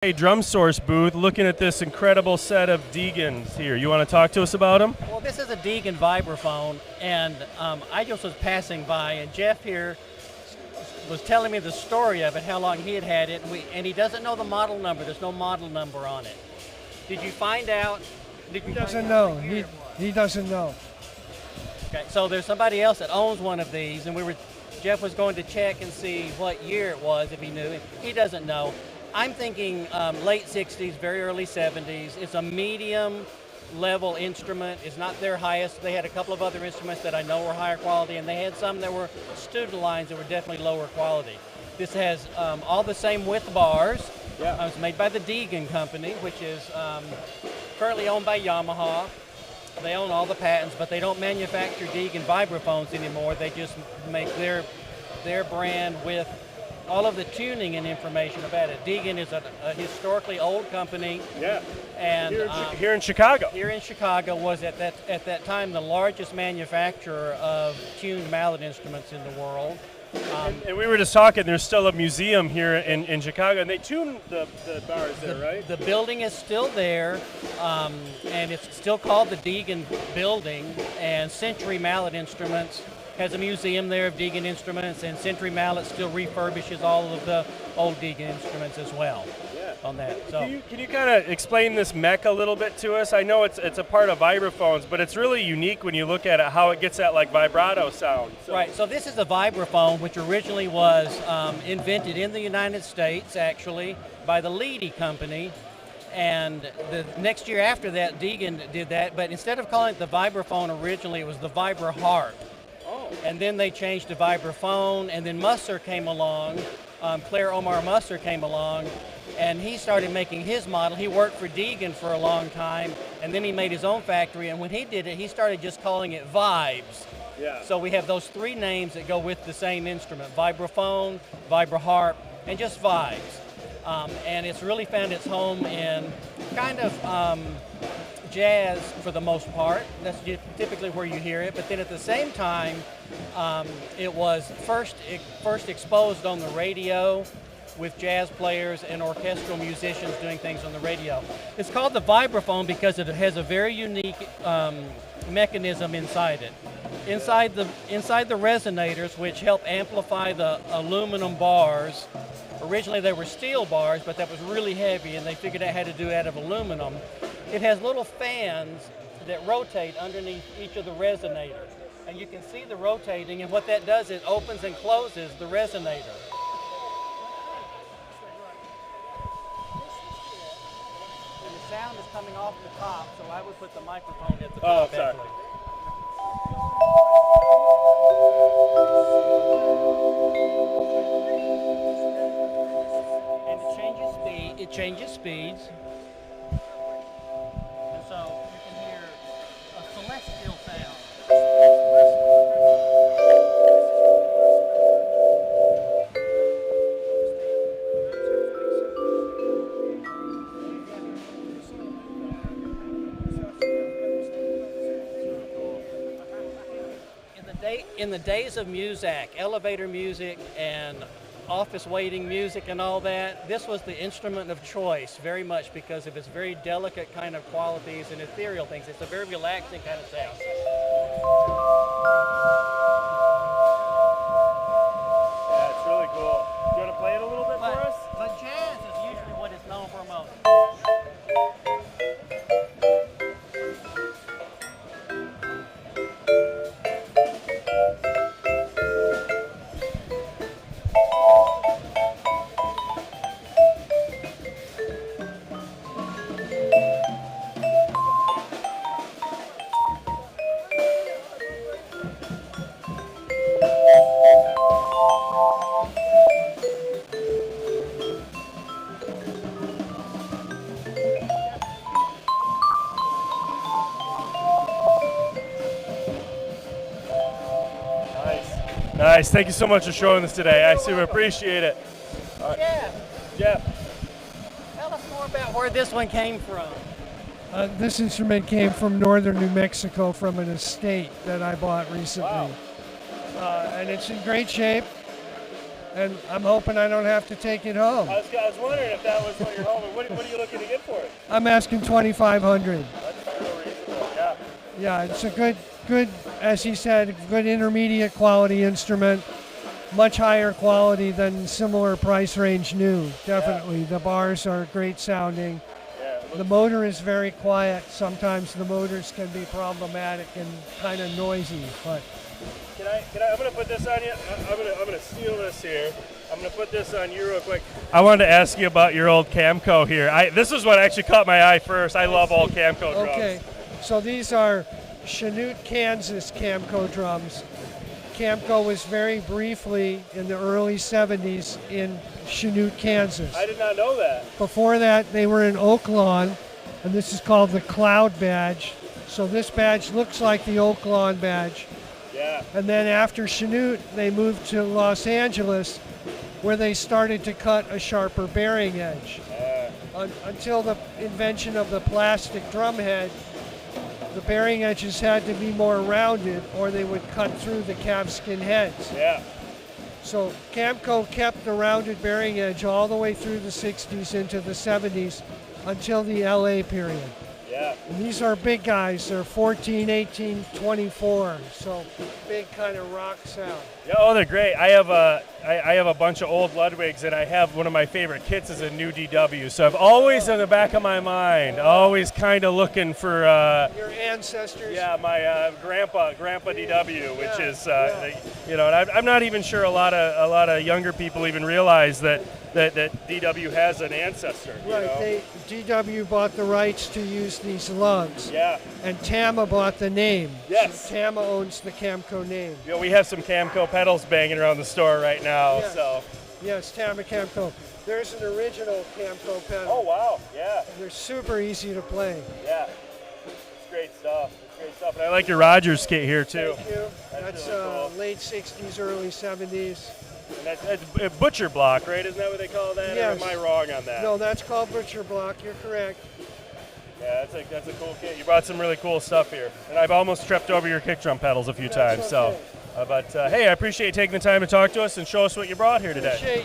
A drum source booth looking at this incredible set of Deegans here. You want to talk to us about them? Well, this is a Deegan vibraphone, and I just was passing by, and Jeff here was telling me the story of it, how long he had had it, and he doesn't know the model number. There's no model number on it. Did you find out? He doesn't know. He doesn't know. Okay, so there's somebody else that owns one of these, and Jeff was going to check and see what year it was if he knew. He doesn't know. I'm thinking late 60s, very early 70s. It's a medium level instrument. It's not their highest. They had a couple of other instruments that I know were higher quality, and they had some that were student lines that were definitely lower quality. This has all the same width bars. Yeah. It's made by the Deegan Company, which is currently owned by Yamaha. They own all the patents, but they don't manufacture Deegan vibraphones anymore. They just make their brand with all of the tuning and information about it. Deegan is a historically old company. Yeah. And here in Chicago. Here in Chicago was at that time the largest manufacturer of tuned mallet instruments in the world. And we were just talking, there's still a museum here in Chicago, and they tune the bars there, right? The building is still there, and it's still called the Deegan Building, and Century Mallet Instruments has a museum there of Deegan instruments, and Century Mallet still refurbishes all of the old Deegan instruments as well. Yeah. On that. So Can you kind of explain this mech a little bit to us? I know it's a part of vibraphones, but it's really unique when you look at it, how it gets that like vibrato sound. So. Right, so this is a vibraphone, which originally was invented in the United States, actually, by the Leedy Company. And the next year after that, Deegan did that, but instead of calling it the vibraphone originally, it was the vibraharp. And then they changed to vibraphone, and then Musser came along, Claire Omar Musser came along, and he started making his model. He worked for Deegan for a long time, and then he made his own factory, and when he did it, he started just calling it Vibes. Yeah. So we have those three names that go with the same instrument: vibraphone, vibraharp, and just Vibes. And it's really found its home in kind of jazz for the most part. That's typically where you hear it. But then at the same time, it was first exposed on the radio with jazz players and orchestral musicians doing things on the radio. It's called the vibraphone because it has a very unique mechanism inside it. Inside the resonators, which help amplify the aluminum bars. Originally they were steel bars, but that was really heavy, and they figured out how to do it out of aluminum. It has little fans that rotate underneath each of the resonators. And you can see the rotating, and what that does is it opens and closes the resonator. And the sound is coming off the top, so I would put the microphone at the top. Oh, sorry. And it changes speeds. And so you can hear a celestial sound. In the days of Muzak, elevator music and office waiting music and all that, this was the instrument of choice very much because of its very delicate kind of qualities and ethereal things. It's a very relaxing kind of sound. Yeah, it's really cool. Do you want to play it a little bit for us? But jazz is usually what it's known for most. Nice. Thank you so much for showing this today. I super appreciate it. Jeff, tell us more about where this one came from. This instrument came from northern New Mexico from an estate that I bought recently. Wow. And it's in great shape. and I'm hoping I don't have to take it home. I was wondering if that was what you're hoping. What are you looking to get for it? I'm asking 2,500. That's real reasonable. Yeah. Yeah, it's a good, as he said, good intermediate quality instrument. Much higher quality than similar price range new. Definitely, the bars are great sounding. Yeah. The motor is very quiet. Sometimes the motors can be problematic and kind of noisy, but Can I? I'm gonna put this on you. I'm gonna steal this here. I'm gonna put this on you real quick. I wanted to ask you about your old Camco here. This is what actually caught my eye first. I love old Camco drums. okay. So these are Chanute, Kansas Camco drums. Camco was very briefly in the early 70s in Chanute, Kansas. I did not know that. Before that, they were in Oak Lawn, and this is called the Cloud Badge. So this badge looks like the Oak Lawn badge. Yeah. And then after Chanute, they moved to Los Angeles, where they started to cut a sharper bearing edge. Until the invention of the plastic drum head, the bearing edges had to be more rounded, or they would cut through the calfskin heads. Yeah. So Camco kept the rounded bearing edge all the way through the 60s into the 70s until the LA period. Yeah. And these are big guys. They're 14, 18, 24. So big kind of rock sound. Yeah. Oh, they're great. I have a bunch of old Ludwigs, and I have one of my favorite kits is a new DW. So I've always in the back of my mind, always kind of looking for. Your ancestors. Yeah, my grandpa DW, which is and I'm not even sure a lot of younger people even realize that DW has an ancestor. Right. DW bought the rights to use these lugs. Yeah. And Tama bought the name. Yes. So Tama owns the Camco name. We have some Camco pedals banging around the store right now. Yes. So. Yes, Tama Camco. There's an original Camco pedal. Oh wow! Yeah. They're super easy to play. Yeah. It's great stuff. And I like your Rogers kit here too. Thank you. That's really cool. late 60s, early 70s. And that's butcher block, right? Isn't that what they call that? Yes. Or am I wrong on that? No, that's called butcher block. You're correct. Yeah, that's a cool kit. You brought some really cool stuff here, and I've almost tripped over your kick drum pedals a few times. Okay. So, but hey, I appreciate you taking the time to talk to us and show us what you brought here today. Appreciate